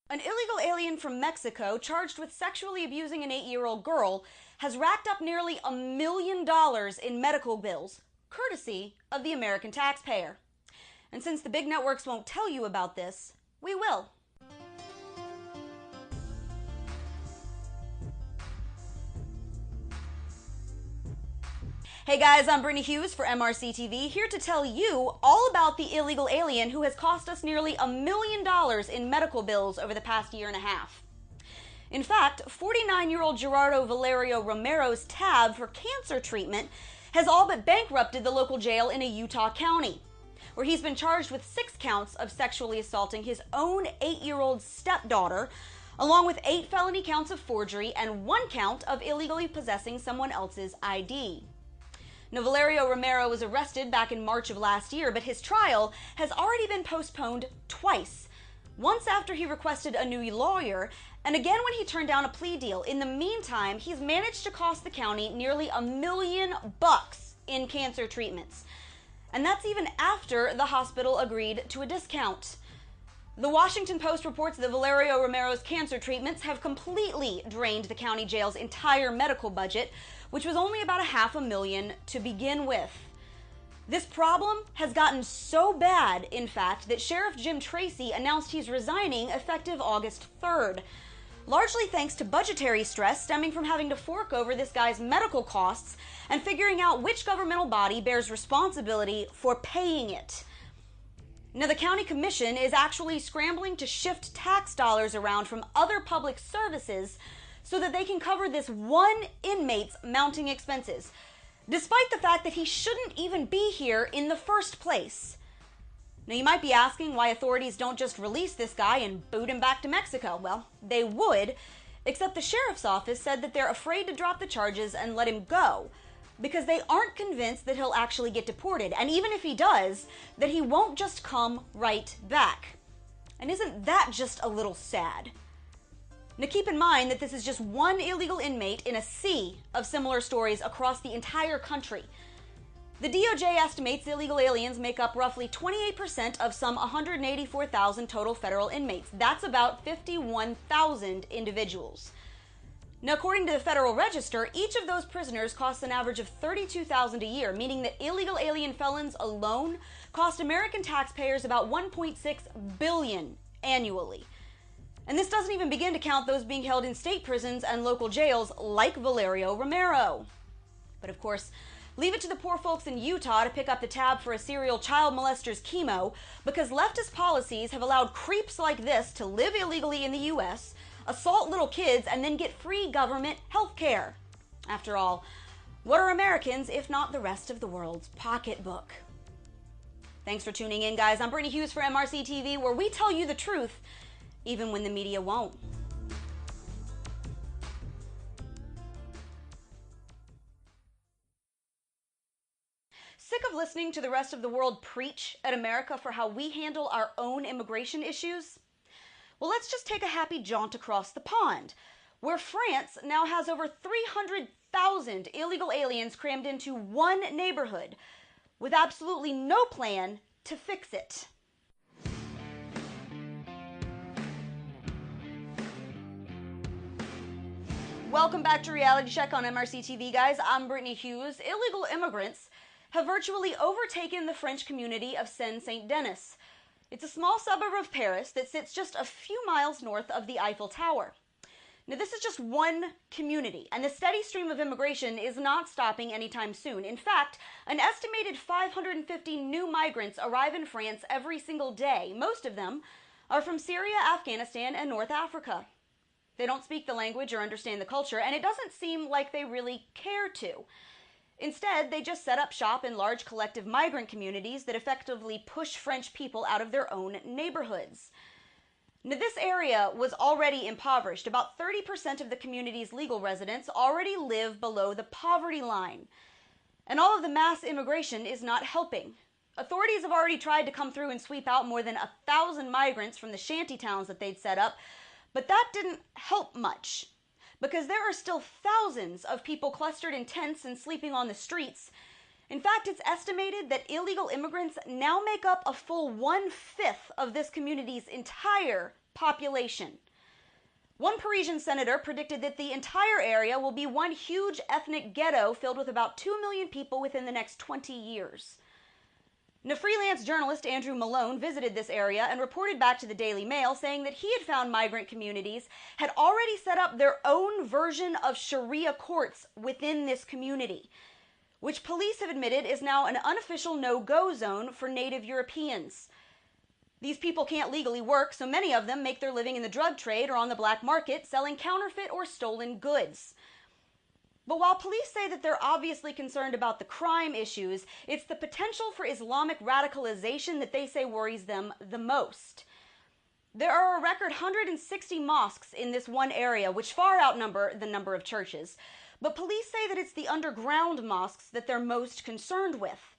An illegal alien from Mexico charged with sexually abusing an 8-year-old girl has racked up nearly $1 million in medical bills, courtesy of the American taxpayer. And since the big networks won't tell you about this, we will. Hey guys, I'm Brittany Hughes for MRCTV, here to tell you all about the illegal alien who has cost us nearly $1 million in medical bills over the past year and a half. In fact, 49-year-old Gerardo Valerio-Romero's tab for cancer treatment has all but bankrupted the local jail in a Utah county, where he's been charged with 6 counts of sexually assaulting his own 8-year-old stepdaughter, along with 8 felony counts of forgery and 1 count of illegally possessing someone else's ID. Now, Valerio-Romero was arrested back in March of last year, but his trial has already been postponed twice. Once after he requested a new lawyer, and again when he turned down a plea deal. In the meantime, he's managed to cost the county nearly $1 million in cancer treatments. And that's even after the hospital agreed to a discount. The Washington Post reports that Valerio-Romero's cancer treatments have completely drained the county jail's entire medical budget, which was only about $500,000 to begin with. This problem has gotten so bad, in fact, that Sheriff Jim Tracy announced he's resigning effective August 3rd, largely thanks to budgetary stress stemming from having to fork over this guy's medical costs and figuring out which governmental body bears responsibility for paying it. Now, the county commission is actually scrambling to shift tax dollars around from other public services so that they can cover this one inmate's mounting expenses, despite the fact that he shouldn't even be here in the first place. Now, you might be asking why authorities don't just release this guy and boot him back to Mexico. Well, they would, except the sheriff's office said that they're afraid to drop the charges and let him go, because they aren't convinced that he'll actually get deported, and even if he does, that he won't just come right back. And isn't that just a little sad? Now, keep in mind that this is just one illegal inmate in a sea of similar stories across the entire country. The DOJ estimates illegal aliens make up roughly 28% of some 184,000 total federal inmates. That's about 51,000 individuals. Now, according to the Federal Register, each of those prisoners costs an average of $32,000 a year, meaning that illegal alien felons alone cost American taxpayers about $1.6 billion annually. And this doesn't even begin to count those being held in state prisons and local jails like Valerio-Romero. But of course, leave it to the poor folks in Utah to pick up the tab for a serial child molester's chemo, because leftist policies have allowed creeps like this to live illegally in the U.S., assault little kids, and then get free government health care. After all, what are Americans if not the rest of the world's pocketbook? Thanks for tuning in, guys. I'm Brittany Hughes for MRCTV, where we tell you the truth, even when the media won't. Sick of listening to the rest of the world preach at America for how we handle our own immigration issues? Well, let's just take a happy jaunt across the pond, where France now has over 300,000 illegal aliens crammed into one neighborhood, with absolutely no plan to fix it. Welcome back to Reality Check on MRCTV, guys. I'm Brittany Hughes. Illegal immigrants have virtually overtaken the French community of Seine-Saint-Denis. It's a small suburb of Paris that sits just a few miles north of the Eiffel Tower. Now, this is just one community, and the steady stream of immigration is not stopping anytime soon. In fact, an estimated 550 new migrants arrive in France every single day. Most of them are from Syria, Afghanistan, and North Africa. They don't speak the language or understand the culture, and it doesn't seem like they really care to. Instead, they just set up shop in large collective migrant communities that effectively push French people out of their own neighborhoods. Now, this area was already impoverished. About 30% of the community's legal residents already live below the poverty line. And all of the mass immigration is not helping. Authorities have already tried to come through and sweep out more than 1,000 migrants from the shanty towns that they'd set up, but that didn't help much, because there are still thousands of people clustered in tents and sleeping on the streets. In fact, it's estimated that illegal immigrants now make up a full 1/5 of this community's entire population. One Parisian senator predicted that the entire area will be one huge ethnic ghetto filled with about 2 million people within the next 20 years. Now, freelance journalist Andrew Malone visited this area and reported back to the Daily Mail saying that he had found migrant communities had already set up their own version of Sharia courts within this community, which police have admitted is now an unofficial no-go zone for native Europeans. These people can't legally work, so many of them make their living in the drug trade or on the black market, selling counterfeit or stolen goods. But while police say that they're obviously concerned about the crime issues, it's the potential for Islamic radicalization that they say worries them the most. There are a record 160 mosques in this one area, which far outnumber the number of churches. But police say that it's the underground mosques that they're most concerned with.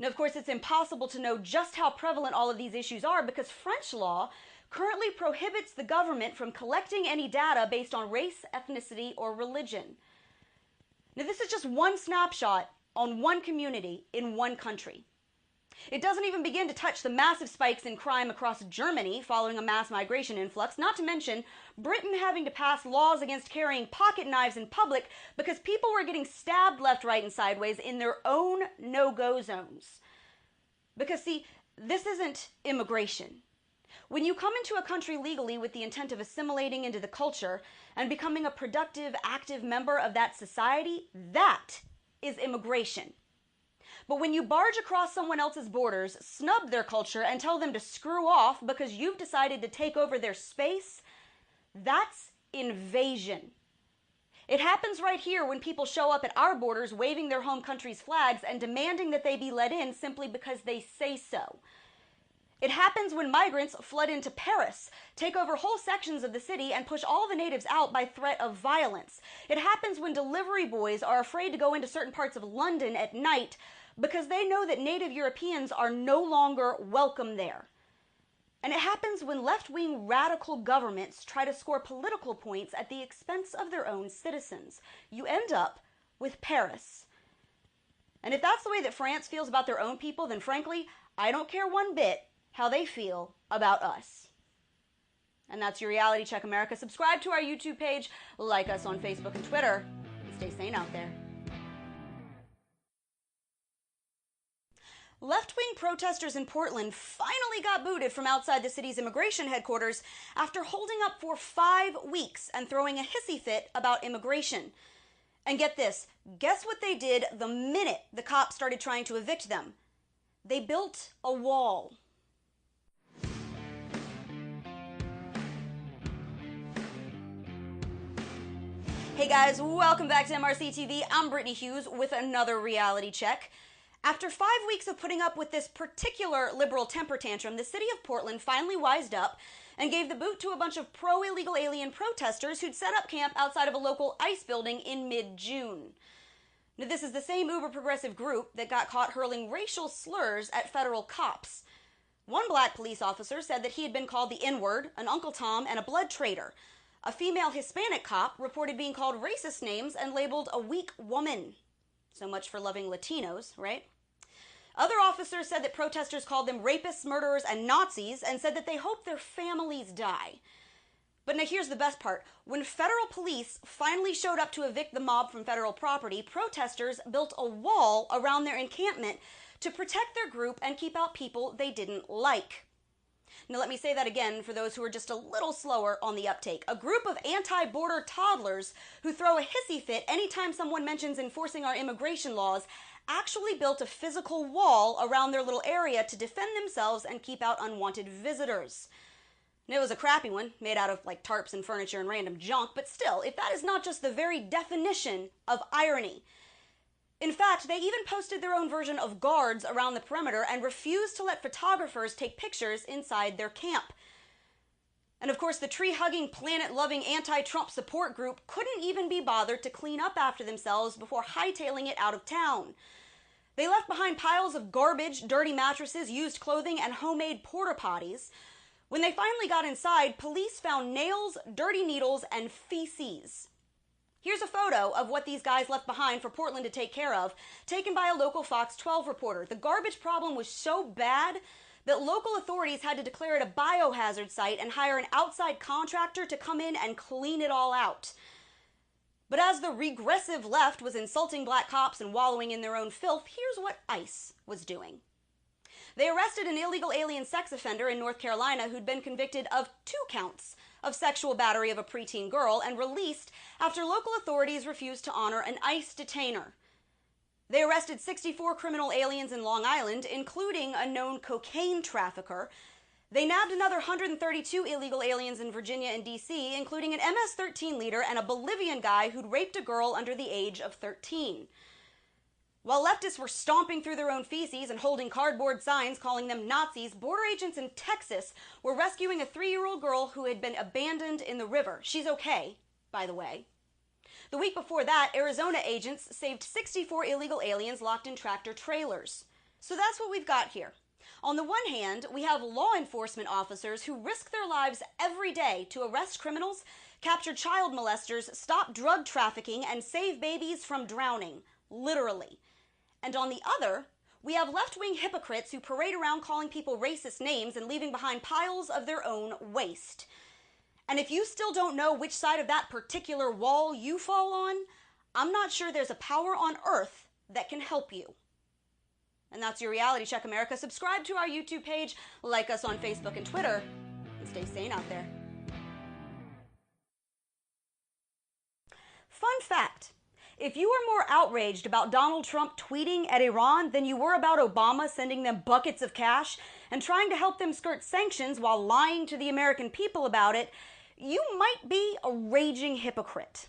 Now, of course, it's impossible to know just how prevalent all of these issues are because French law currently prohibits the government from collecting any data based on race, ethnicity, or religion. Now, this is just one snapshot on one community in one country. It doesn't even begin to touch the massive spikes in crime across Germany following a mass migration influx, not to mention Britain having to pass laws against carrying pocket knives in public because people were getting stabbed left, right, and sideways in their own no-go zones. Because, see, this isn't immigration. When you come into a country legally with the intent of assimilating into the culture and becoming a productive, active member of that society, that is immigration. But when you barge across someone else's borders, snub their culture, and tell them to screw off because you've decided to take over their space, that's invasion. It happens right here when people show up at our borders waving their home country's flags and demanding that they be let in simply because they say so. It happens when migrants flood into Paris, take over whole sections of the city, and push all the natives out by threat of violence. It happens when delivery boys are afraid to go into certain parts of London at night because they know that native Europeans are no longer welcome there. And it happens when left-wing radical governments try to score political points at the expense of their own citizens. You end up with Paris. And if that's the way that France feels about their own people, then frankly, I don't care one bit how they feel about us. And that's your Reality Check America. Subscribe to our YouTube page, like us on Facebook and Twitter, and stay sane out there. Left-wing protesters in Portland finally got booted from outside the city's immigration headquarters after holding up for 5 weeks and throwing a hissy fit about immigration. And get this, guess what they did the minute the cops started trying to evict them? They built a wall. Hey guys, welcome back to MRCTV. I'm Brittany Hughes with another reality check. After 5 weeks of putting up with this particular liberal temper tantrum, the city of Portland finally wised up and gave the boot to a bunch of pro-illegal alien protesters who'd set up camp outside of a local ICE building in mid-June. Now, this is the same uber-progressive group that got caught hurling racial slurs at federal cops. One black police officer said that he had been called the N-word, an Uncle Tom, and a blood traitor. A female Hispanic cop reported being called racist names and labeled a weak woman. So much for loving Latinos, right? Other officers said that protesters called them rapists, murderers, and Nazis, and said that they hope their families die. But now here's the best part. When federal police finally showed up to evict the mob from federal property, protesters built a wall around their encampment to protect their group and keep out people they didn't like. Now let me say that again for those who are just a little slower on the uptake. A group of anti-border toddlers who throw a hissy fit anytime someone mentions enforcing our immigration laws actually built a physical wall around their little area to defend themselves and keep out unwanted visitors. And it was a crappy one, made out of like tarps and furniture and random junk, but still, if that is not just the very definition of irony. In fact, they even posted their own version of guards around the perimeter and refused to let photographers take pictures inside their camp. And of course, the tree-hugging, planet-loving anti-Trump support group couldn't even be bothered to clean up after themselves before hightailing it out of town. They left behind piles of garbage, dirty mattresses, used clothing, and homemade porta potties. When they finally got inside, police found nails, dirty needles, and feces. Here's a photo of what these guys left behind for Portland to take care of, taken by a local Fox 12 reporter. The garbage problem was so bad that local authorities had to declare it a biohazard site and hire an outside contractor to come in and clean it all out. But as the regressive left was insulting black cops and wallowing in their own filth, here's what ICE was doing. They arrested an illegal alien sex offender in North Carolina who'd been convicted of 2 counts of sexual battery of a preteen girl and released after local authorities refused to honor an ICE detainer. They arrested 64 criminal aliens in Long Island, including a known cocaine trafficker. They nabbed another 132 illegal aliens in Virginia and D.C., including an MS-13 leader and a Bolivian guy who'd raped a girl under the age of 13. While leftists were stomping through their own feces and holding cardboard signs calling them Nazis, border agents in Texas were rescuing a 3-year-old girl who had been abandoned in the river. She's okay, by the way. The week before that, Arizona agents saved 64 illegal aliens locked in tractor trailers. So that's what we've got here. On the one hand, we have law enforcement officers who risk their lives every day to arrest criminals, capture child molesters, stop drug trafficking, and save babies from drowning, literally. And on the other, we have left-wing hypocrites who parade around calling people racist names and leaving behind piles of their own waste. And if you still don't know which side of that particular wall you fall on, I'm not sure there's a power on earth that can help you. And that's your Reality Check, America. Subscribe to our YouTube page, like us on Facebook and Twitter, and stay sane out there. Fun fact. If you were more outraged about Donald Trump tweeting at Iran than you were about Obama sending them buckets of cash and trying to help them skirt sanctions while lying to the American people about it, you might be a raging hypocrite.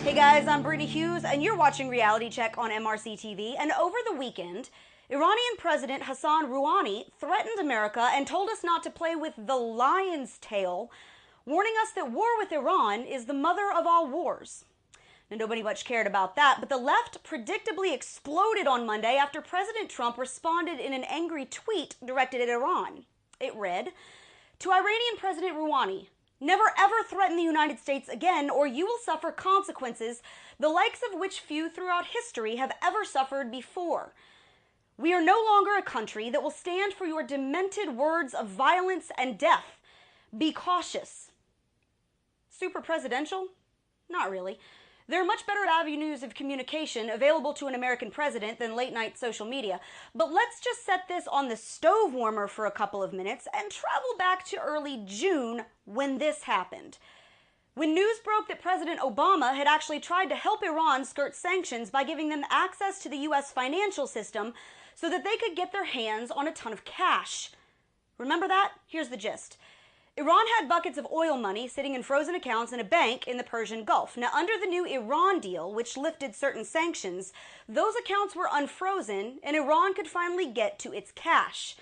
Hey guys, I'm Brittany Hughes, and you're watching Reality Check on MRCTV. And over the weekend, Iranian President Hassan Rouhani threatened America and told us not to play with the lion's tail, warning us that war with Iran is the mother of all wars. Now, nobody much cared about that, but the left predictably exploded on Monday after President Trump responded in an angry tweet directed at Iran. It read, "To Iranian President Rouhani, never ever threaten the United States again, or you will suffer consequences, the likes of which few throughout history have ever suffered before. We are no longer a country that will stand for your demented words of violence and death. Be cautious." Super presidential? Not really. There are much better avenues of communication available to an American president than late-night social media. But let's just set this on the stove warmer for a couple of minutes and travel back to early June when this happened. When news broke that President Obama had actually tried to help Iran skirt sanctions by giving them access to the U.S. financial system so that they could get their hands on a ton of cash. Remember that? Here's the gist. Iran had buckets of oil money sitting in frozen accounts in a bank in the Persian Gulf. Now, under the new Iran deal, which lifted certain sanctions, those accounts were unfrozen and Iran could finally get to its cash.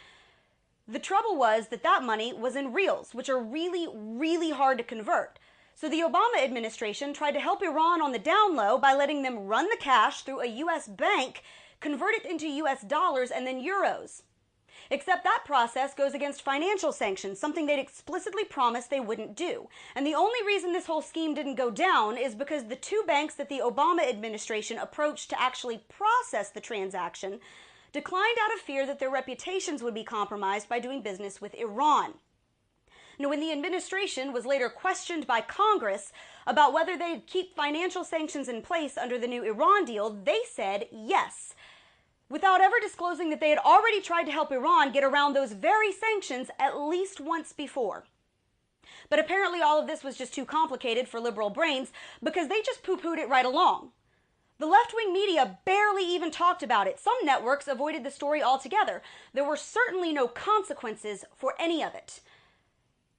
The trouble was that money was in reals, which are really, really hard to convert. So the Obama administration tried to help Iran on the down low by letting them run the cash through a U.S. bank, convert it into U.S. dollars and then euros. Except that process goes against financial sanctions, something they'd explicitly promised they wouldn't do. And the only reason this whole scheme didn't go down is because the 2 banks that the Obama administration approached to actually process the transaction declined out of fear that their reputations would be compromised by doing business with Iran. Now, when the administration was later questioned by Congress about whether they'd keep financial sanctions in place under the new Iran deal, they said yes, without ever disclosing that they had already tried to help Iran get around those very sanctions at least once before. But apparently all of this was just too complicated for liberal brains because they just poo-pooed it right along. The left-wing media barely even talked about it. Some networks avoided the story altogether. There were certainly no consequences for any of it.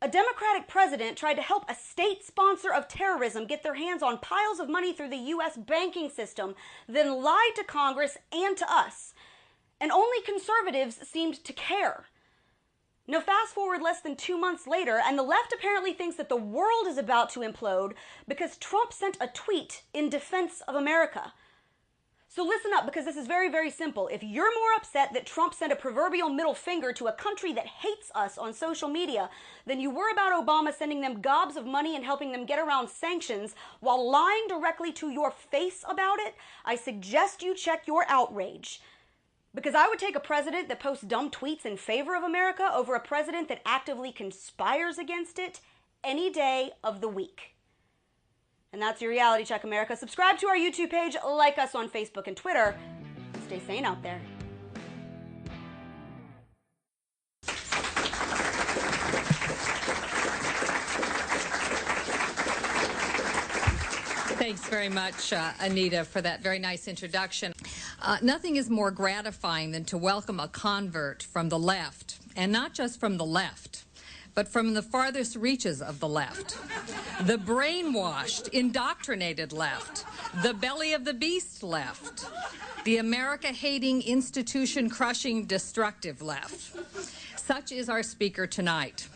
A Democratic president tried to help a state sponsor of terrorism get their hands on piles of money through the U.S. banking system, then lied to Congress and to us. And only conservatives seemed to care. Now, fast forward less than 2 months later, and the left apparently thinks that the world is about to implode because Trump sent a tweet in defense of America. So listen up, because this is very, very simple. If you're more upset that Trump sent a proverbial middle finger to a country that hates us on social media than you were about Obama sending them gobs of money and helping them get around sanctions while lying directly to your face about it, I suggest you check your outrage. Because I would take a president that posts dumb tweets in favor of America over a president that actively conspires against it any day of the week. And that's your Reality Check, America. Subscribe to our YouTube page, like us on Facebook and Twitter. Stay sane out there. Thanks very much, Anita, for that very nice introduction. Nothing is more gratifying than to welcome a convert from the left, and not just from the left, but from the farthest reaches of the left. The brainwashed, indoctrinated left. The belly of the beast left. The America-hating, institution-crushing, destructive left. Such is our speaker tonight.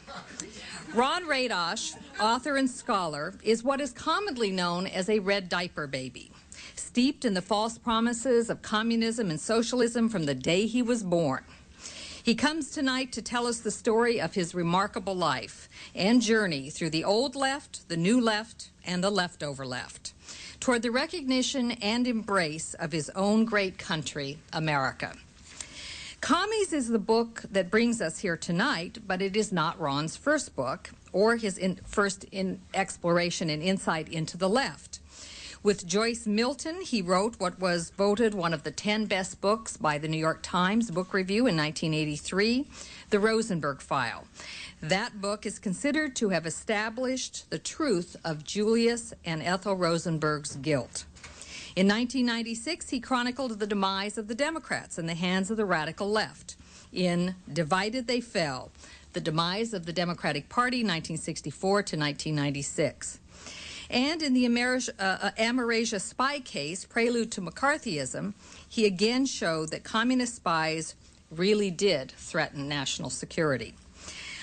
Ron Radosh, author and scholar, is what is commonly known as a red diaper baby, steeped in the false promises of communism and socialism from the day he was born. He comes tonight to tell us the story of his remarkable life and journey through the old left, the new left, and the leftover left, toward the recognition and embrace of his own great country, America. Commies is the book that brings us here tonight, but it is not Ron's first book or his first exploration and insight into the left. With Joyce Milton, he wrote what was voted one of the 10 best books by the New York Times Book Review in 1983, The Rosenberg File. That book is considered to have established the truth of Julius and Ethel Rosenberg's guilt. In 1996, he chronicled the demise of the Democrats in the hands of the radical left. In Divided They Fell, the demise of the Democratic Party, 1964 to 1996. And in the Amerasia spy case, Prelude to McCarthyism, he again showed that communist spies really did threaten national security.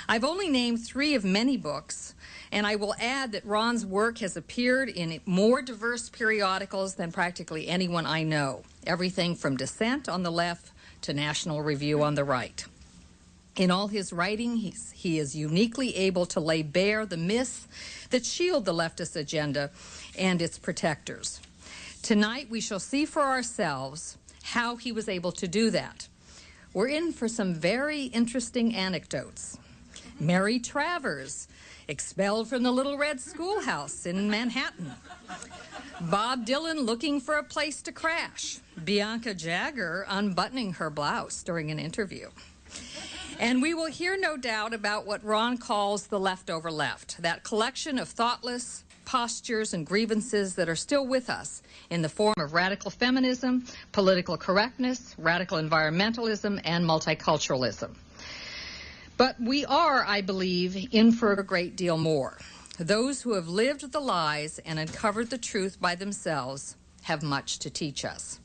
I've only named 3 of many books, and I will add that Ron's work has appeared in more diverse periodicals than practically anyone I know, everything from Dissent on the left to National Review on the right. In all his writing, he is uniquely able to lay bare the myths that shield the leftist agenda and its protectors. Tonight, we shall see for ourselves how he was able to do that. We're in for some very interesting anecdotes. Mary Travers, expelled from the Little Red Schoolhouse in Manhattan. Bob Dylan looking for a place to crash. Bianca Jagger unbuttoning her blouse during an interview. And we will hear, no doubt, about what Ron calls the leftover left, that collection of thoughtless postures and grievances that are still with us in the form of radical feminism, political correctness, radical environmentalism, and multiculturalism. But we are, I believe, in for a great deal more. Those who have lived the lies and uncovered the truth by themselves have much to teach us.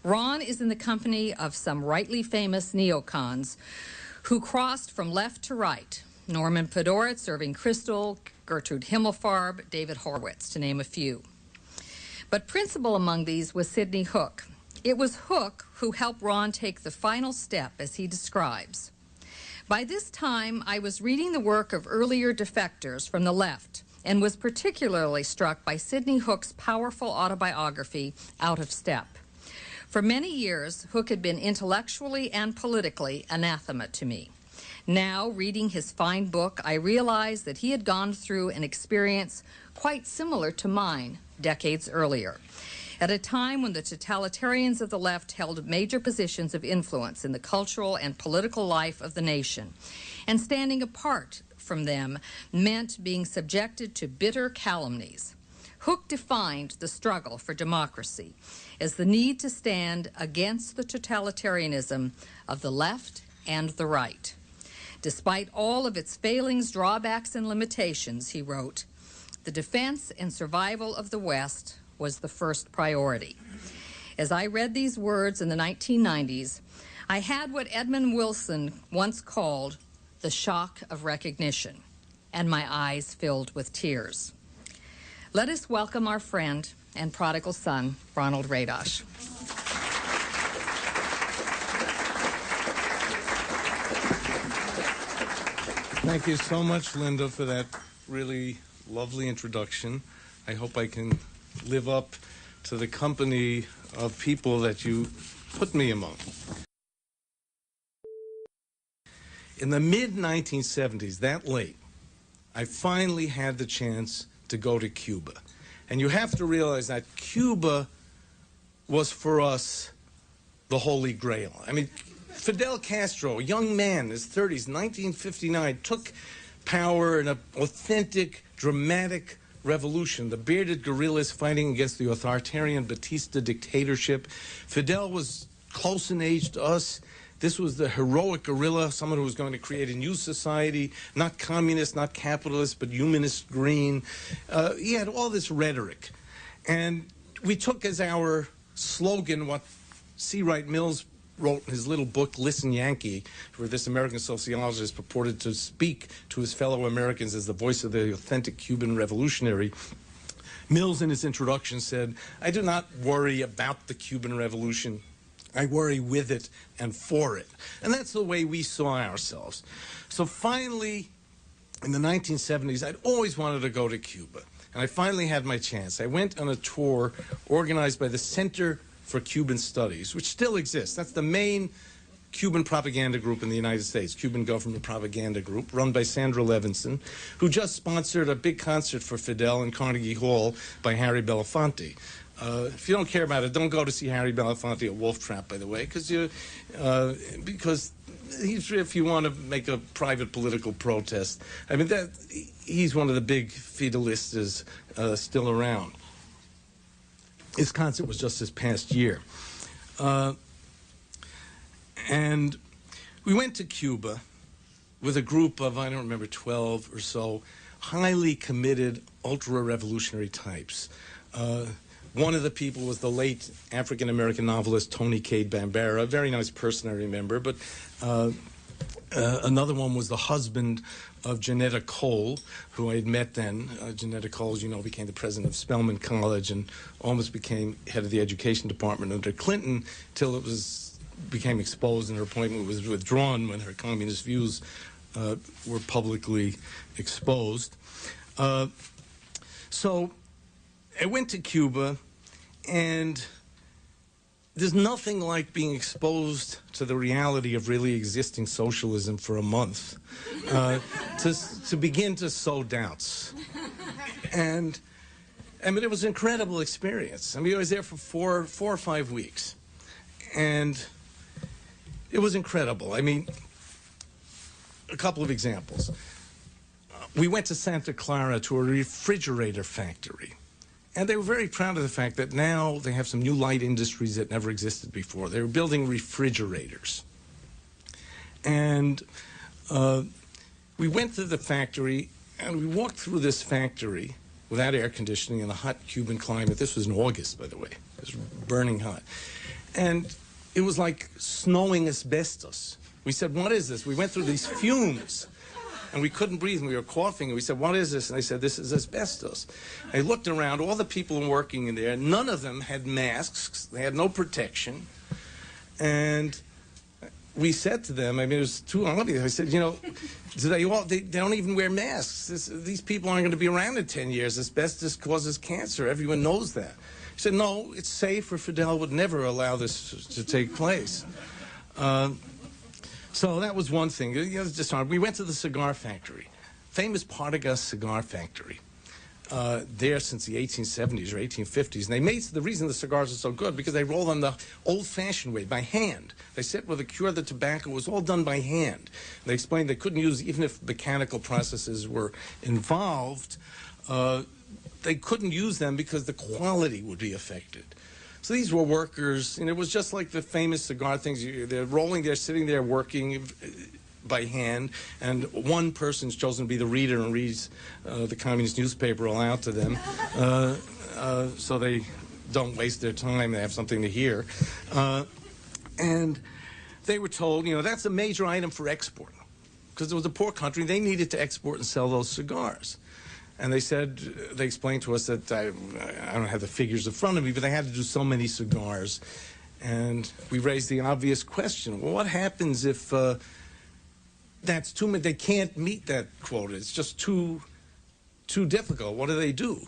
Ron is in the company of some rightly famous neocons who crossed from left to right. Norman Podhoretz, Irving Kristol, Gertrude Himmelfarb, David Horowitz, to name a few. But principal among these was Sidney Hook. It was Hook who helped Ron take the final step, as he describes. By this time, I was reading the work of earlier defectors from the left and was particularly struck by Sidney Hook's powerful autobiography, Out of Step. For many years, Hook had been intellectually and politically anathema to me. Now, reading his fine book, I realized that he had gone through an experience quite similar to mine decades earlier, at a time when the totalitarians of the left held major positions of influence in the cultural and political life of the nation, and standing apart from them meant being subjected to bitter calumnies. Hook defined the struggle for democracy as the need to stand against the totalitarianism of the left and the right. Despite all of its failings, drawbacks, and limitations, he wrote, the defense and survival of the West was the first priority. As I read these words in the 1990s, I had what Edmund Wilson once called the shock of recognition, and my eyes filled with tears. Let us welcome our friend and prodigal son, Ronald Radosh. Thank you so much, Linda, for that really lovely introduction. I hope I can live up to the company of people that you put me among. In the mid-1970s, that late, I finally had the chance to go to Cuba. And you have to realize that Cuba was for us the Holy Grail. I mean, Fidel Castro, a young man in his 30s, 1959, took power in an authentic, dramatic revolution. The bearded guerrillas fighting against the authoritarian Batista dictatorship. Fidel was close in age to us. This was the heroic guerrilla, someone who was going to create a new society, not communist, not capitalist, but humanist, green. He had all this rhetoric. And we took as our slogan what C. Wright Mills wrote in his little book, Listen Yankee, where this American sociologist purported to speak to his fellow Americans as the voice of the authentic Cuban revolutionary. Mills, in his introduction, said, "I do not worry about the Cuban Revolution. I worry with it and for it." And that's the way we saw ourselves. So finally, in the 1970s, I'd always wanted to go to Cuba. And I finally had my chance. I went on a tour organized by the Center for Cuban Studies, which still exists. That's the main Cuban propaganda group in the United States, Cuban government propaganda group, run by Sandra Levinson, who just sponsored a big concert for Fidel in Carnegie Hall by Harry Belafonte. If you don't care about it, don't go to see Harry Belafonte at Wolf Trap, by the way, because if you want to make a private political protest, I mean, he's one of the big Fidelistas still around. His concert was just this past year. And we went to Cuba with a group of, I don't remember, 12 or so, highly committed, ultra-revolutionary types. One of the people was the late African-American novelist Tony Cade Bambara, a very nice person, I remember, but another one was the husband of Janetta Cole, who I had met then. Janetta Cole, as you know, became the president of Spelman College and almost became head of the education department under Clinton till it became exposed and her appointment was withdrawn when her communist views were publicly exposed. So I went to Cuba, and there's nothing like being exposed to the reality of really existing socialism for a month to begin to sow doubts. And I mean, it was an incredible experience. I mean, I was there for four or 5 weeks, and it was incredible. I mean, a couple of examples. We went to Santa Clara to a refrigerator factory. And they were very proud of the fact that now they have some new light industries that never existed before. They were building refrigerators. And we went to the factory, and we walked through this factory without air conditioning in a hot Cuban climate. This was in August, by the way. It was burning hot. And it was like snowing asbestos. We said, "What is this?" We went through these fumes. And we couldn't breathe, and we were coughing, and we said, "What is this?" And they said, "This is asbestos." I looked around, all the people working in there, none of them had masks, they had no protection. And we said to them, I mean, it was too obvious, I said, you know, they don't even wear masks. These people aren't going to be around in 10 years. Asbestos causes cancer, everyone knows that. He said, "No, it's safe, or Fidel would never allow this to take place." So that was one thing. We went to the cigar factory, famous Partagas cigar factory, there since the 1870s or 1850s. And they made, the reason the cigars are so good, because they roll them the old-fashioned way, by hand. They sit with a cure of the tobacco. It was all done by hand. And they explained they couldn't use, even if mechanical processes were involved, they couldn't use them because the quality would be affected. So these were workers, and it was just like the famous cigar things. They're rolling there, sitting there, working by hand, and one person's chosen to be the reader and reads the communist newspaper aloud to them, so they don't waste their time. They have something to hear. And they were told, you know, that's a major item for export, because it was a poor country. They needed to export and sell those cigars. And they said, they explained to us that, I don't have the figures in front of me, but they had to do so many cigars. And we raised the obvious question, well, what happens if that's too many. They can't meet that quota. It's just too difficult. What do?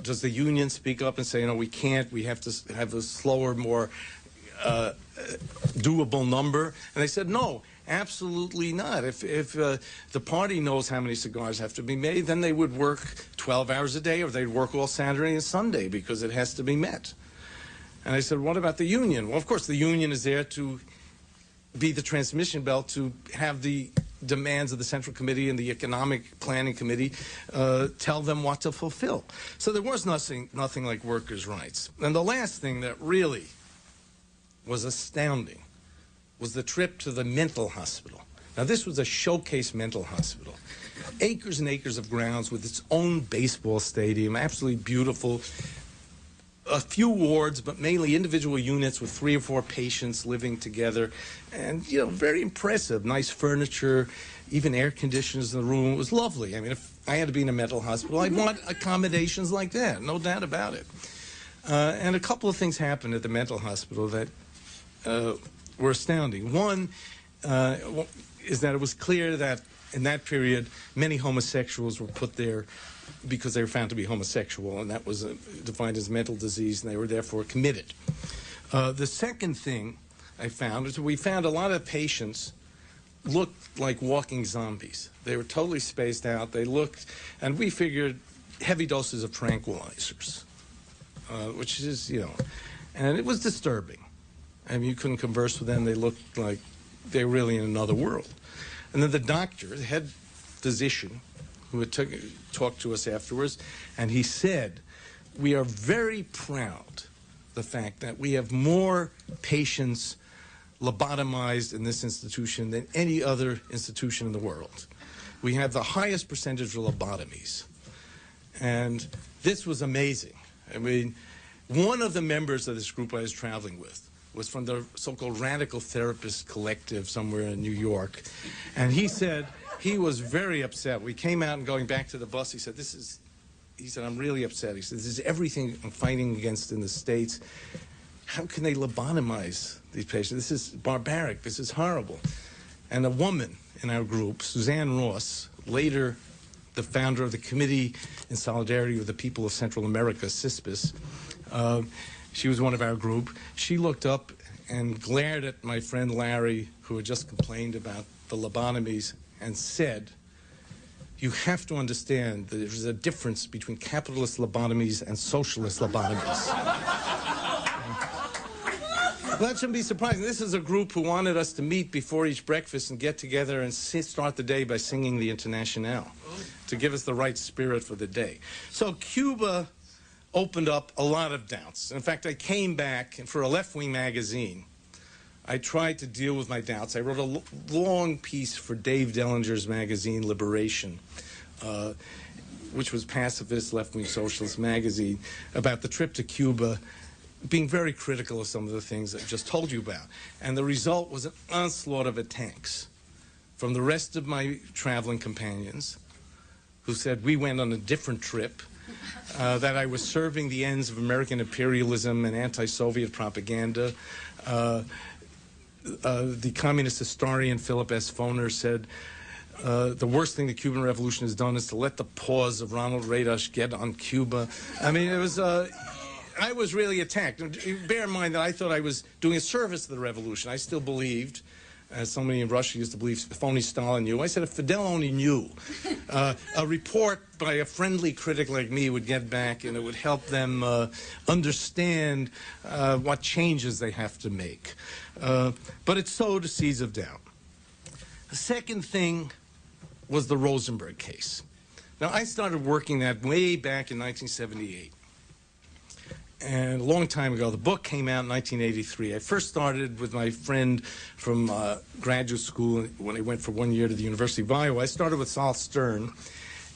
Does the union speak up and say, we can't, we have to have a slower, more doable number? And they said, no, absolutely not. If the party knows how many cigars have to be made, then they would work 12 hours a day, or they'd work all Saturday and Sunday, because it has to be met. And I said, what about the union? Well, of course, the union is there to be the transmission belt, to have the demands of the Central Committee and the Economic Planning Committee tell them what to fulfill. So there was nothing like workers' rights. And the last thing that really was astounding was the trip to the mental hospital. Now, this was a showcase mental hospital. Acres and acres of grounds with its own baseball stadium, absolutely beautiful. A few wards, but mainly individual units with 3 or 4 patients living together. And, very impressive. Nice furniture, even air conditioners in the room. It was lovely. I mean, if I had to be in a mental hospital, I'd want accommodations like that, no doubt about it. And a couple of things happened at the mental hospital that were astounding. One is that it was clear that in that period, many homosexuals were put there because they were found to be homosexual, and that was defined as mental disease, and they were therefore committed. The second thing I found is that we found a lot of patients looked like walking zombies. They were totally spaced out. They looked, and we figured heavy doses of tranquilizers, which is, and it was disturbing. I mean, you couldn't converse with them. They looked like they were really in another world. And then the doctor, the head physician, who had talked to us afterwards, and he said, we are very proud the fact that we have more patients lobotomized in this institution than any other institution in the world. We have the highest percentage of lobotomies. And this was amazing. I mean, one of the members of this group I was traveling with was from the so-called Radical Therapist Collective somewhere in New York. And he said he was very upset. We came out and going back to the bus, he said, I'm really upset. He said, this is everything I'm fighting against in the States. How can they lobotomize these patients? This is barbaric. This is horrible. And a woman in our group, Suzanne Ross, later the founder of the Committee in Solidarity with the People of Central America, CISPIS, she was one of our group. She looked up and glared at my friend Larry, who had just complained about the lobotomies, and said, you have to understand that there's a difference between capitalist lobotomies and socialist lobotomies. Well, that shouldn't be surprising. This is a group who wanted us to meet before each breakfast and get together and start the day by singing the Internationale to give us the right spirit for the day. So Cuba opened up a lot of doubts. In fact, I came back, and for a left-wing magazine, I tried to deal with my doubts. I wrote a long piece for Dave Dellinger's magazine, Liberation, which was pacifist, left-wing socialist magazine, about the trip to Cuba, being very critical of some of the things I just told you about. And the result was an onslaught of attacks from the rest of my traveling companions, who said we went on a different trip, that I was serving the ends of American imperialism and anti-Soviet propaganda. The communist historian Philip S. Foner said, the worst thing the Cuban Revolution has done is to let the paws of Ronald Reagan get on Cuba. I mean, it was, I was really attacked. Bear in mind that I thought I was doing a service to the revolution. I still believed, as somebody in Russia used to believe, if only Stalin knew. I said, if Fidel only knew, a report by a friendly critic like me would get back, and it would help them understand what changes they have to make. But it sowed seeds of doubt. The second thing was the Rosenberg case. Now, I started working that way back in 1978. And a long time ago, the book came out in 1983. I first started with my friend from graduate school when I went for 1 year to the University of Iowa. I started with Saul Stern,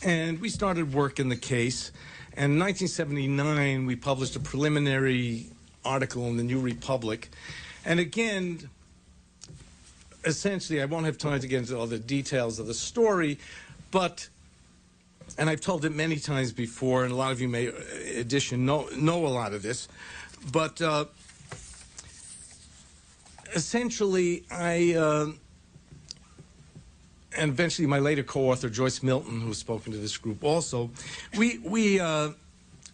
and we started working the case. And in 1979, we published a preliminary article in the New Republic. And again, essentially, I won't have time to get into all the details of the story, but, and I've told it many times before, and a lot of you may, in addition, know a lot of this, but essentially, and eventually my later co-author, Joyce Milton, who has spoken to this group also, we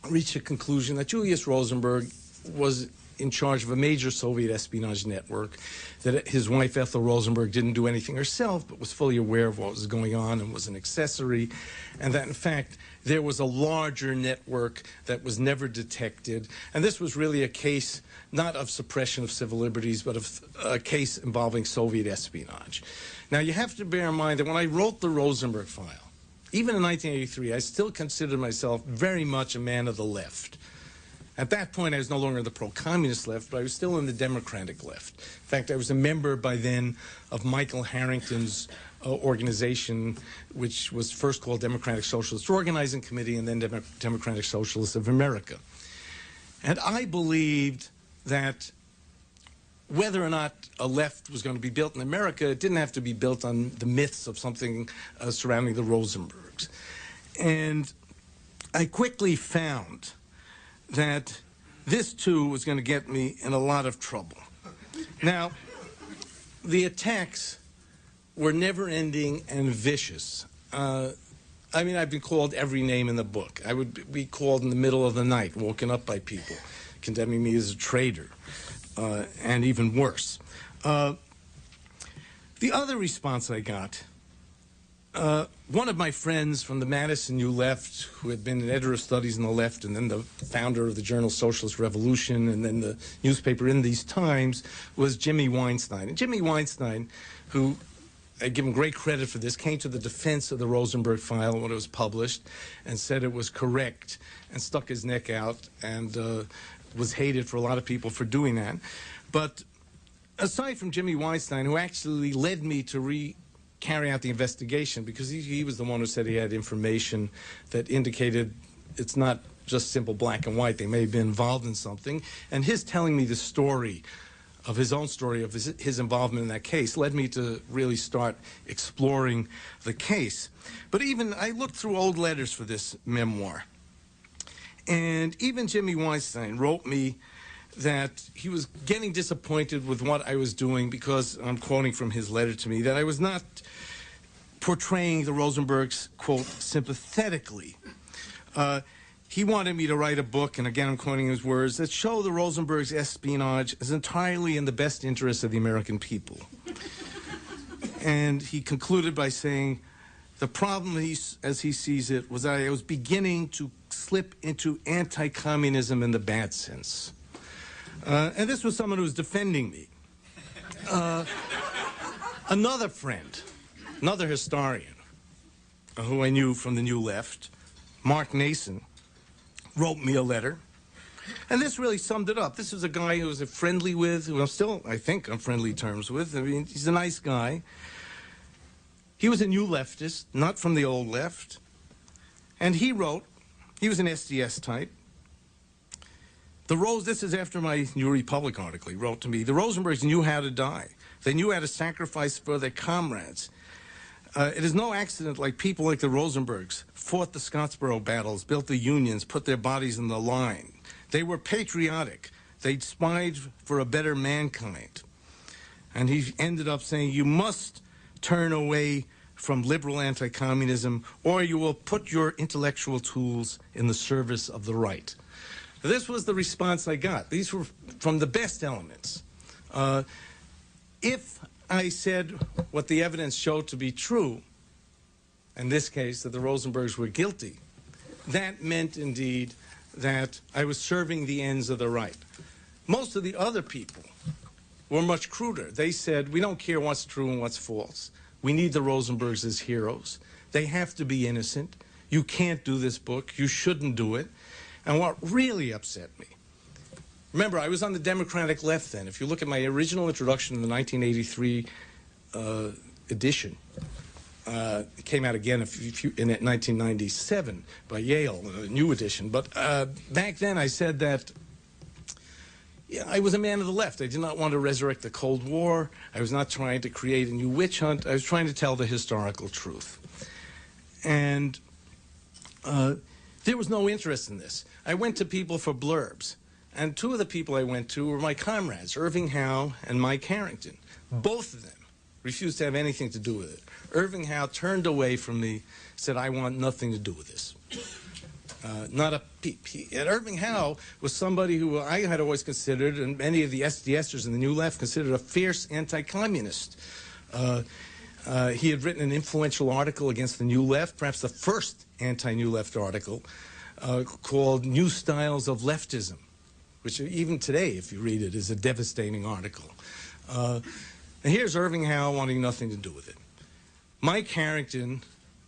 reached a conclusion that Julius Rosenberg was in charge of a major Soviet espionage network, that his wife Ethel Rosenberg didn't do anything herself but was fully aware of what was going on and was an accessory, and that in fact there was a larger network that was never detected. And this was really a case not of suppression of civil liberties, but of a case involving Soviet espionage. Now you have to bear in mind that when I wrote the Rosenberg file, even in 1983, I still considered myself very much a man of the left. At that point, I was no longer the pro-communist left, but I was still in the democratic left. In fact, I was a member by then of Michael Harrington's organization, which was first called Democratic Socialist Organizing Committee and then Democratic Socialists of America. And I believed that whether or not a left was going to be built in America, it didn't have to be built on the myths of something surrounding the Rosenbergs. And I quickly found that this, too, was going to get me in a lot of trouble. Now, the attacks were never-ending and vicious. I mean, I've been called every name in the book. I would be called in the middle of the night, woken up by people, condemning me as a traitor, and even worse. The other response I got, one of my friends from the Madison New Left, who had been an editor of studies in the left and then the founder of the journal Socialist Revolution and then the newspaper In These Times, was Jimmy Weinstein. And Jimmy Weinstein, who I give him great credit for this, came to the defense of the Rosenberg file when it was published and said it was correct and stuck his neck out and was hated for a lot of people for doing that. But aside from Jimmy Weinstein, who actually led me to carry out the investigation, because he was the one who said he had information that indicated it's not just simple black and white. They may have been involved in something. And his telling me the story of his own story, of his involvement in that case, led me to really start exploring the case. But even I looked through old letters for this memoir. And even Jimmy Weinstein wrote me that he was getting disappointed with what I was doing because, I'm quoting from his letter to me, that I was not portraying the Rosenbergs, quote, sympathetically. He wanted me to write a book, and again I'm quoting his words, that show the Rosenbergs' espionage as entirely in the best interest of the American people. And he concluded by saying, the problem, as he sees it, was that I was beginning to slip into anti-communism in the bad sense. And this was someone who was defending me. Another friend, another historian, who I knew from the New Left, Mark Nason, wrote me a letter. And this really summed it up. This is a guy who was friendly with, who I'm still, I think, on friendly terms with. I mean, he's a nice guy. He was a new leftist, not from the old left. And he wrote, he was an SDS type. This is after my New Republic article. He wrote to me, the Rosenbergs knew how to die. They knew how to sacrifice for their comrades. It is no accident like people like the Rosenbergs fought the Scottsboro battles, built the unions, put their bodies in the line. They were patriotic. They spied for a better mankind. And he ended up saying, you must turn away from liberal anti-communism, or you will put your intellectual tools in the service of the right. This was the response I got. These were from the best elements. If I said what the evidence showed to be true, in this case, that the Rosenbergs were guilty, that meant indeed that I was serving the ends of the right. Most of the other people were much cruder. They said, we don't care what's true and what's false. We need the Rosenbergs as heroes. They have to be innocent. You can't do this book. You shouldn't do it. And what really upset me, remember, I was on the Democratic left then. If you look at my original introduction in the 1983 edition, it came out again in 1997 by Yale, a new edition. But back then I said that I was a man of the left. I did not want to resurrect the Cold War. I was not trying to create a new witch hunt. I was trying to tell the historical truth. And there was no interest in this. I went to people for blurbs. And two of the people I went to were my comrades, Irving Howe and Mike Harrington. Both of them refused to have anything to do with it. Irving Howe turned away from me, said, I want nothing to do with this. Not a peep. And Irving Howe was somebody who I had always considered, and many of the SDSers in the New Left considered a fierce anti-communist. He had written an influential article against the New Left, perhaps the first anti-New Left article, called New Styles of Leftism, which even today, if you read it, is a devastating article. And here's Irving Howe wanting nothing to do with it. Mike Harrington,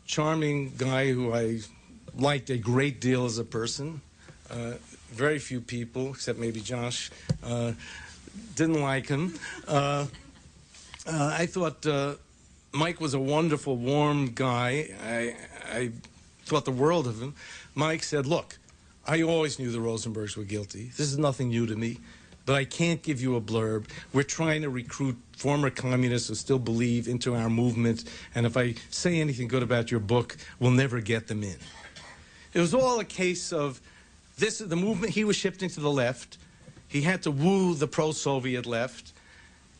charming guy who I liked a great deal as a person. Very few people, except maybe Josh, didn't like him. I thought Mike was a wonderful, warm guy. I thought the world of him. Mike said, look, I always knew the Rosenbergs were guilty. This is nothing new to me, but I can't give you a blurb. We're trying to recruit former communists who still believe into our movement, and if I say anything good about your book, we'll never get them in. It was all a case of the movement he was shifting to the left. He had to woo the pro-Soviet left,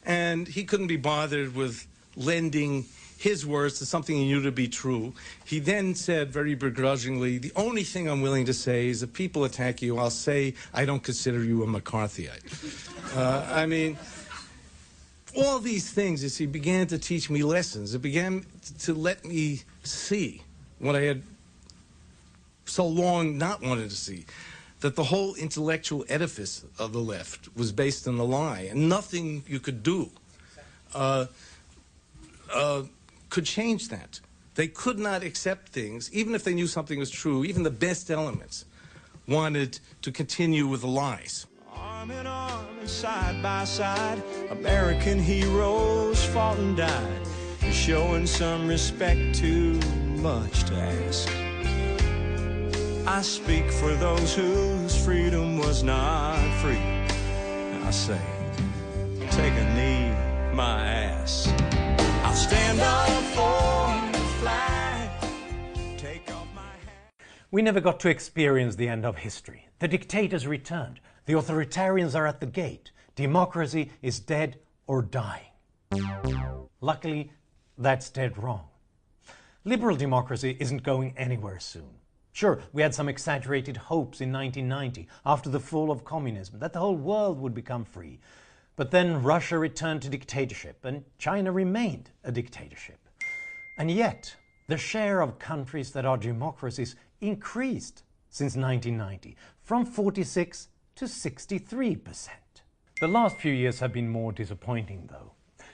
and he couldn't be bothered with lending his words to something he knew to be true. He then said very begrudgingly, the only thing I'm willing to say is if people attack you, I'll say I don't consider you a McCarthyite. I mean, all these things, as he began to teach me lessons, it began to let me see what I had so long not wanted to see, that the whole intellectual edifice of the left was based on a lie, and nothing you could do could change that. They could not accept things, even if they knew something was true. Even the best elements wanted to continue with the lies. Arm in arm and side by side, American heroes fought and died. You're showing some respect, too much to ask. I speak for those whose freedom was not free. I say, take a knee, my ass. I'll stand up for the flag. Take off my hat. We never got to experience the end of history. The dictators returned. The authoritarians are at the gate. Democracy is dead or dying. Luckily, that's dead wrong. Liberal democracy isn't going anywhere soon. Sure, we had some exaggerated hopes in 1990, after the fall of communism, that the whole world would become free. But then Russia returned to dictatorship, and China remained a dictatorship. And yet, the share of countries that are democracies increased since 1990, from 46 to 63%. The last few years have been more disappointing, though.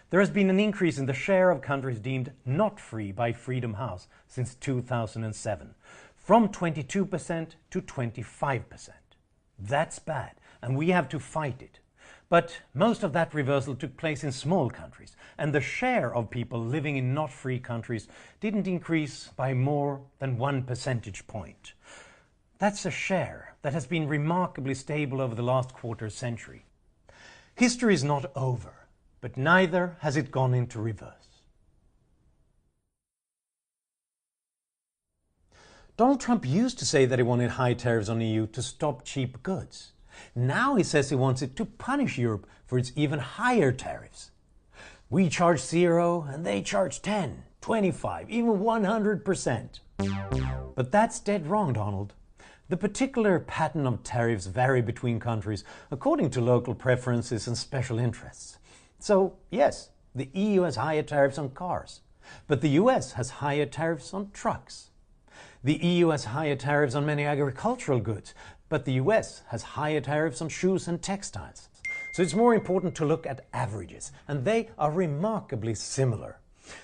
There has been an increase in the share of countries deemed not free by Freedom House since 2007. From 22% to 25%. That's bad, and we have to fight it. But most of that reversal took place in small countries, and the share of people living in not free countries didn't increase by more than 1 percentage point. That's a share that has been remarkably stable over the last quarter century. History is not over, but neither has it gone into reverse. Donald Trump used to say that he wanted high tariffs on the EU to stop cheap goods. Now he says he wants it to punish Europe for its even higher tariffs. We charge 0 and they charge 10, 25, even 100%. But that's dead wrong, Donald. The particular pattern of tariffs vary between countries according to local preferences and special interests. So, yes, the EU has higher tariffs on cars, but the US has higher tariffs on trucks. The EU has higher tariffs on many agricultural goods, but the US has higher tariffs on shoes and textiles. So it's more important to look at averages, and they are remarkably similar.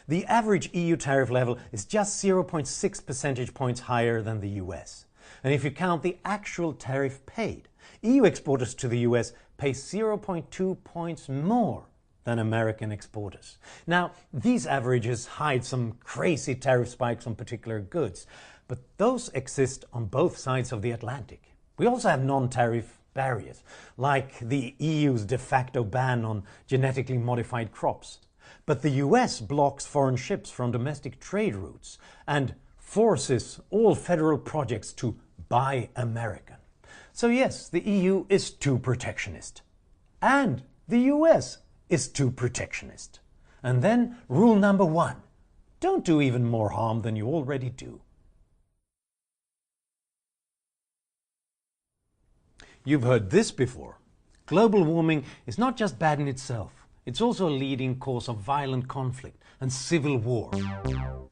The average EU tariff level is just 0.6 percentage points higher than the US. And if you count the actual tariff paid, EU exporters to the US pay 0.2 points more than American exporters. Now, these averages hide some crazy tariff spikes on particular goods, but those exist on both sides of the Atlantic. We also have non-tariff barriers, like the EU's de facto ban on genetically modified crops. But the US blocks foreign ships from domestic trade routes and forces all federal projects to buy American. So yes, the EU is too protectionist. And the US is too protectionist. And then rule number 1, don't do even more harm than you already do. You've heard this before. Global warming is not just bad in itself, it's also a leading cause of violent conflict and civil war.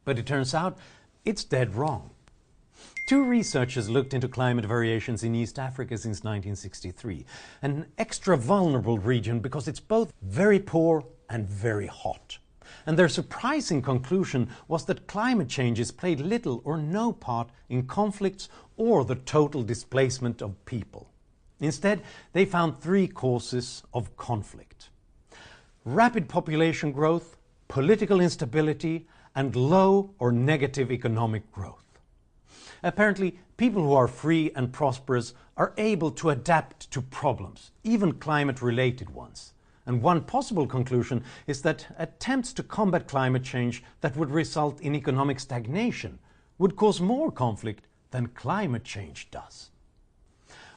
But it turns out it's dead wrong. 2 researchers looked into climate variations in East Africa since 1963, an extra vulnerable region because it's both very poor and very hot. And their surprising conclusion was that climate changes played little or no part in conflicts or the total displacement of people. Instead, they found 3 causes of conflict: rapid population growth, political instability, and low or negative economic growth. Apparently, people who are free and prosperous are able to adapt to problems, even climate-related ones. And one possible conclusion is that attempts to combat climate change that would result in economic stagnation would cause more conflict than climate change does.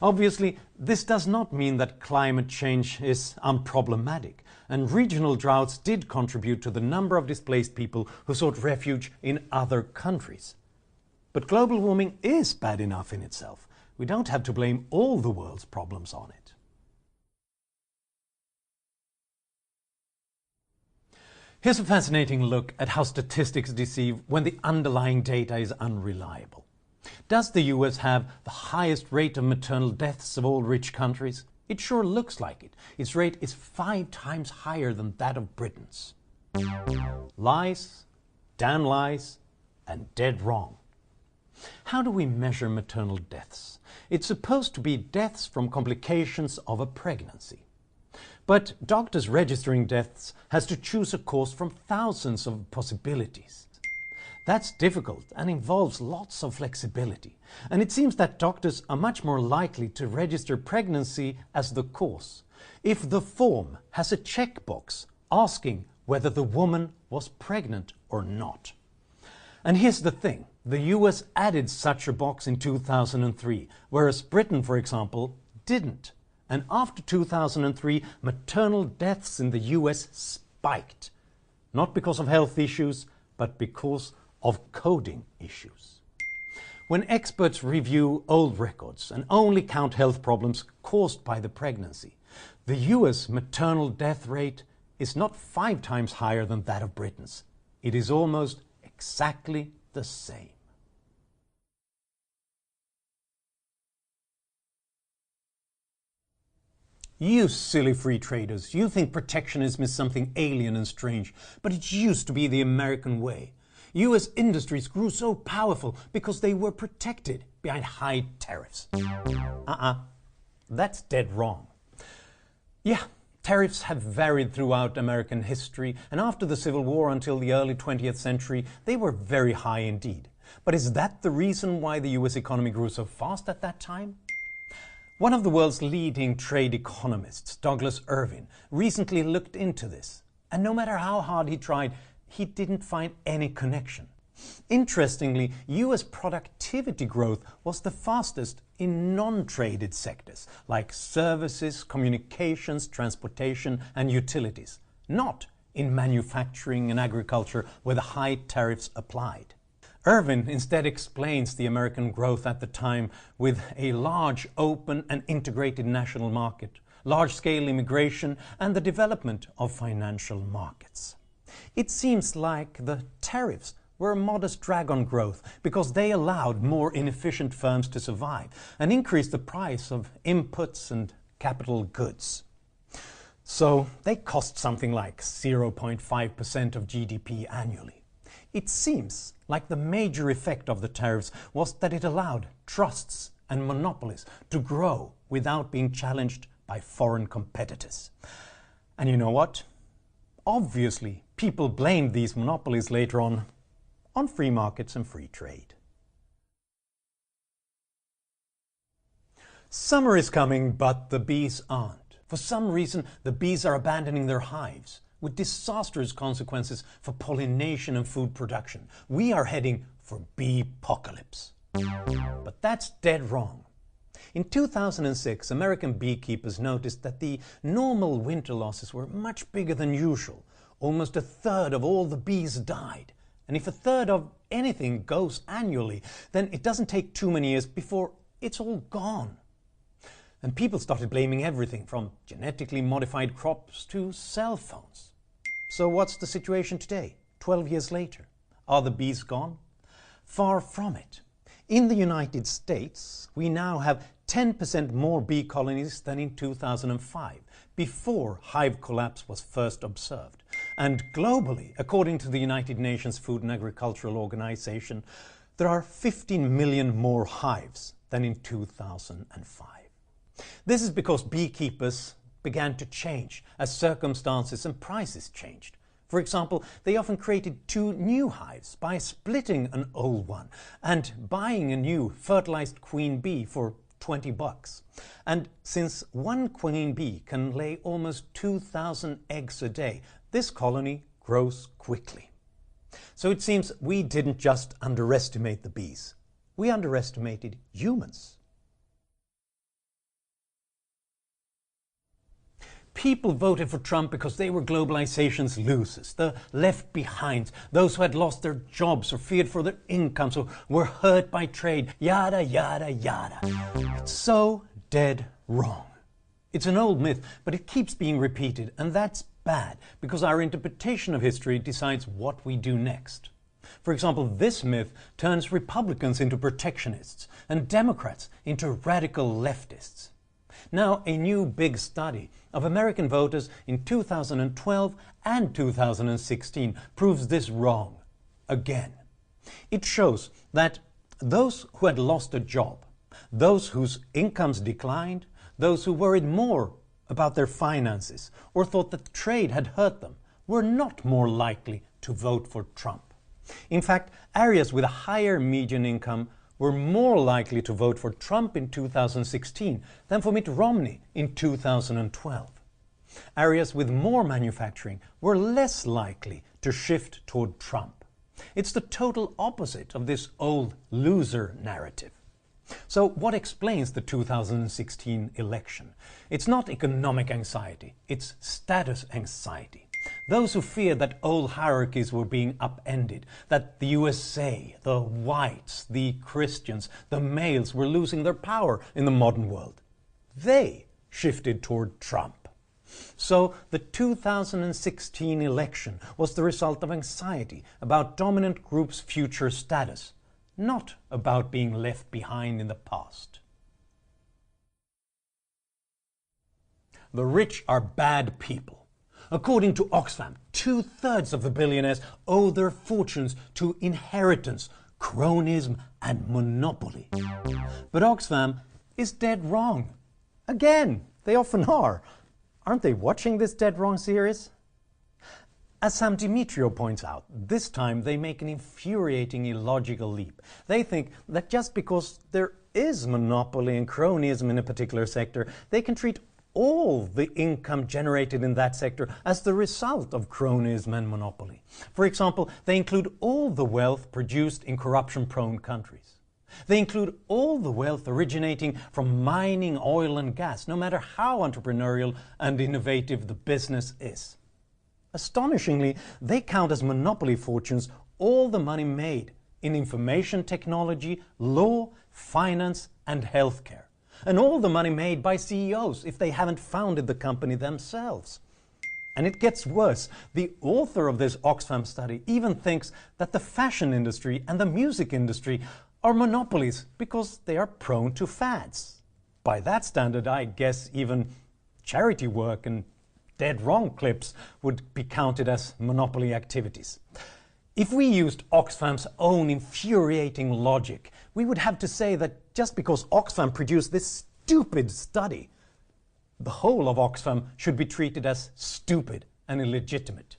Obviously, this does not mean that climate change is unproblematic, and regional droughts did contribute to the number of displaced people who sought refuge in other countries. But global warming is bad enough in itself. We don't have to blame all the world's problems on it. Here's a fascinating look at how statistics deceive when the underlying data is unreliable. Does the US have the highest rate of maternal deaths of all rich countries? It sure looks like it. Its rate is 5 times higher than that of Britain's. Lies, damn lies, and dead wrong. How do we measure maternal deaths? It's supposed to be deaths from complications of a pregnancy. But doctors registering deaths has to choose a cause from thousands of possibilities. That's difficult and involves lots of flexibility. And it seems that doctors are much more likely to register pregnancy as the cause if the form has a checkbox asking whether the woman was pregnant or not. And here's the thing. The US added such a box in 2003, whereas Britain, for example, didn't. And after 2003, maternal deaths in the US spiked. Not because of health issues, but because of coding issues. When experts review old records and only count health problems caused by the pregnancy, the US maternal death rate is not 5 times higher than that of Britain's. It is almost exactly the same. You silly free traders, you think protectionism is something alien and strange, but it used to be the American way. US industries grew so powerful because they were protected behind high tariffs. That's dead wrong. Yeah, tariffs have varied throughout American history, and after the Civil War until the early 20th century, they were very high indeed. But is that the reason why the US economy grew so fast at that time? One of the world's leading trade economists, Douglas Irvin, recently looked into this. And no matter how hard he tried, he didn't find any connection. Interestingly, US productivity growth was the fastest in non-traded sectors, like services, communications, transportation, and utilities, not in manufacturing and agriculture where the high tariffs applied. Irvin instead explains the American growth at the time with a large, open and integrated national market, large-scale immigration, and the development of financial markets. It seems like the tariffs were a modest drag on growth because they allowed more inefficient firms to survive and increased the price of inputs and capital goods. So they cost something like 0.5% of GDP annually. It seems like the major effect of the tariffs was that it allowed trusts and monopolies to grow without being challenged by foreign competitors. And you know what? Obviously, people blamed these monopolies later on free markets and free trade. Summer is coming, but the bees aren't. For some reason, the bees are abandoning their hives, with disastrous consequences for pollination and food production. We are heading for bee-apocalypse. But that's dead wrong. In 2006, American beekeepers noticed that the normal winter losses were much bigger than usual, almost a third of all the bees died. And if a third of anything goes annually, then it doesn't take too many years before it's all gone. And people started blaming everything from genetically modified crops to cell phones. So what's the situation today, 12 years later? Are the bees gone? Far from it. In the United States, we now have 10% more bee colonies than in 2005, before hive collapse was first observed. And globally, according to the United Nations Food and Agricultural Organization, there are 15 million more hives than in 2005. This is because beekeepers began to change as circumstances and prices changed. For example, they often created 2 new hives by splitting an old one and buying a new fertilized queen bee for $20. And since one queen bee can lay almost 2,000 eggs a day, this colony grows quickly. So it seems we didn't just underestimate the bees, we underestimated humans. People voted for Trump because they were globalization's losers, the left behinds, those who had lost their jobs or feared for their incomes or were hurt by trade, yada, yada, yada. It's so dead wrong. It's an old myth, but it keeps being repeated, and that's bad because our interpretation of history decides what we do next. For example, this myth turns Republicans into protectionists and Democrats into radical leftists. Now, a new big study of American voters in 2012 and 2016 proves this wrong again. It shows that those who had lost a job, those whose incomes declined, those who worried more about their finances or thought that trade had hurt them were not more likely to vote for Trump. In fact, areas with a higher median income were more likely to vote for Trump in 2016 than for Mitt Romney in 2012. Areas with more manufacturing were less likely to shift toward Trump. It's the total opposite of this old loser narrative. So what explains the 2016 election? It's not economic anxiety, it's status anxiety. Those who feared that old hierarchies were being upended, that the USA, the whites, the Christians, the males were losing their power in the modern world. They shifted toward Trump. So the 2016 election was the result of anxiety about dominant groups' future status, not about being left behind in the past. The rich are bad people. According to Oxfam, 2/3 of the billionaires owe their fortunes to inheritance, cronyism and monopoly. But Oxfam is dead wrong. Again, they often are. Aren't they watching this Dead Wrong series? As Sam Dimitrio points out, this time they make an infuriating illogical leap. They think that just because there is monopoly and cronyism in a particular sector, they can treat all the income generated in that sector as the result of cronyism and monopoly. For example, they include all the wealth produced in corruption-prone countries. They include all the wealth originating from mining oil and gas, no matter how entrepreneurial and innovative the business is. Astonishingly, they count as monopoly fortunes all the money made in information technology, law, finance, and healthcare. And all the money made by CEOs if they haven't founded the company themselves. And it gets worse. The author of this Oxfam study even thinks that the fashion industry and the music industry are monopolies because they are prone to fads. By that standard, I guess even charity work and dead wrong clips would be counted as monopoly activities. If we used Oxfam's own infuriating logic, we would have to say that just because Oxfam produced this stupid study, the whole of Oxfam should be treated as stupid and illegitimate.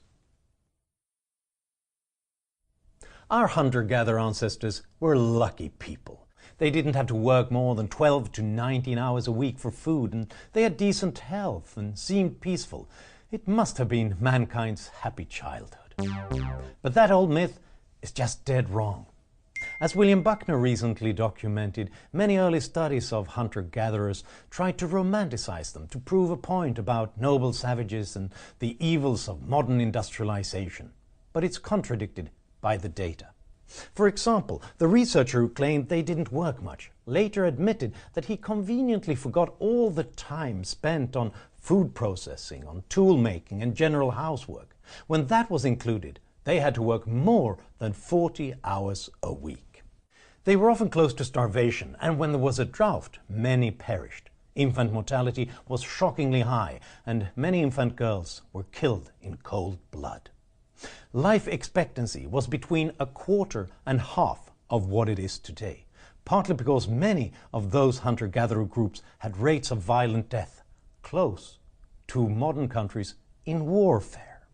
Our hunter-gatherer ancestors were lucky people. They didn't have to work more than 12 to 19 hours a week for food, and they had decent health and seemed peaceful. It must have been mankind's happy childhood. But that old myth is just dead wrong. As William Buckner recently documented, many early studies of hunter-gatherers tried to romanticize them to prove a point about noble savages and the evils of modern industrialization. But it's contradicted by the data. For example, the researcher who claimed they didn't work much later admitted that he conveniently forgot all the time spent on food processing, on tool making and general housework. When that was included, they had to work more than 40 hours a week. They were often close to starvation, and when there was a drought, many perished. Infant mortality was shockingly high, and many infant girls were killed in cold blood. Life expectancy was between a quarter and half of what it is today, partly because many of those hunter-gatherer groups had rates of violent death close to modern countries in warfare.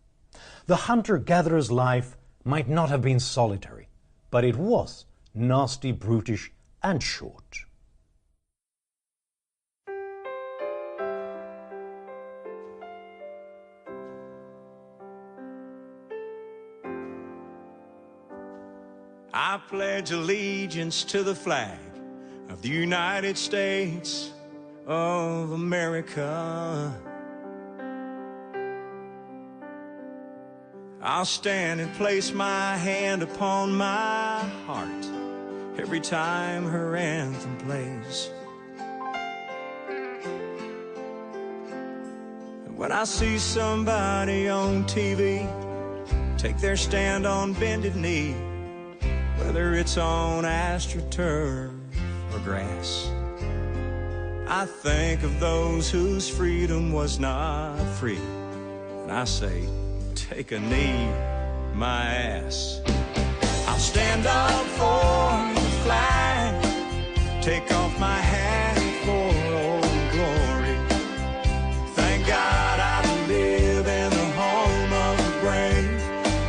The hunter-gatherer's life might not have been solitary, but it was nasty, brutish, and short. I pledge allegiance to the flag of the United States of America. I'll stand and place my hand upon my heart every time her anthem plays. And when I see somebody on TV take their stand on bended knee, whether it's on AstroTurf or grass, I think of those whose freedom was not free, and I say, take a knee, my ass. I'll stand up for the flag, take off my hat for old glory. Thank God I live in the home of the brave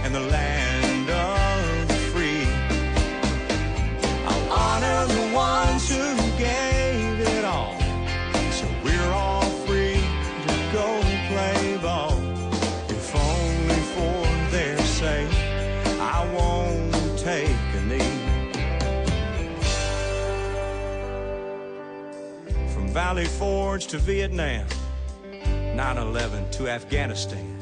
and the land of the free. I'll honor the ones who gave it all, so we're all free to go play ball. I won't take a knee. From Valley Forge to Vietnam, 9/11 to Afghanistan,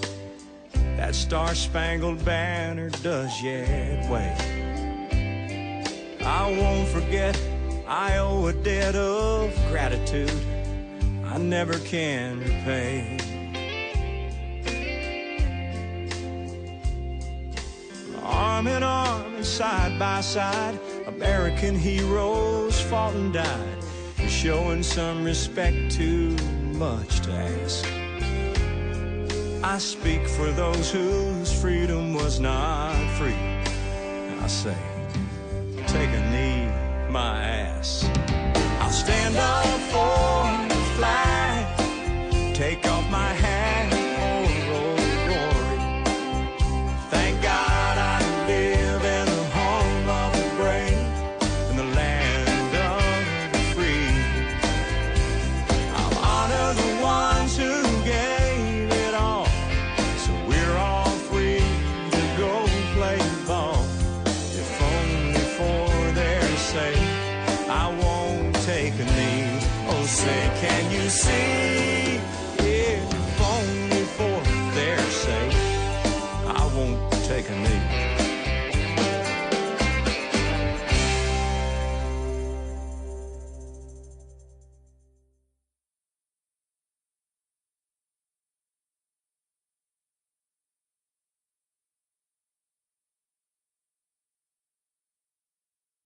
that star-spangled banner does yet wave. I won't forget, I owe a debt of gratitude I never can repay. Arm in arm and side by side, American heroes fought and died, showing some respect too much to ask. I speak for those whose freedom was not free. I say, take a knee, my ass.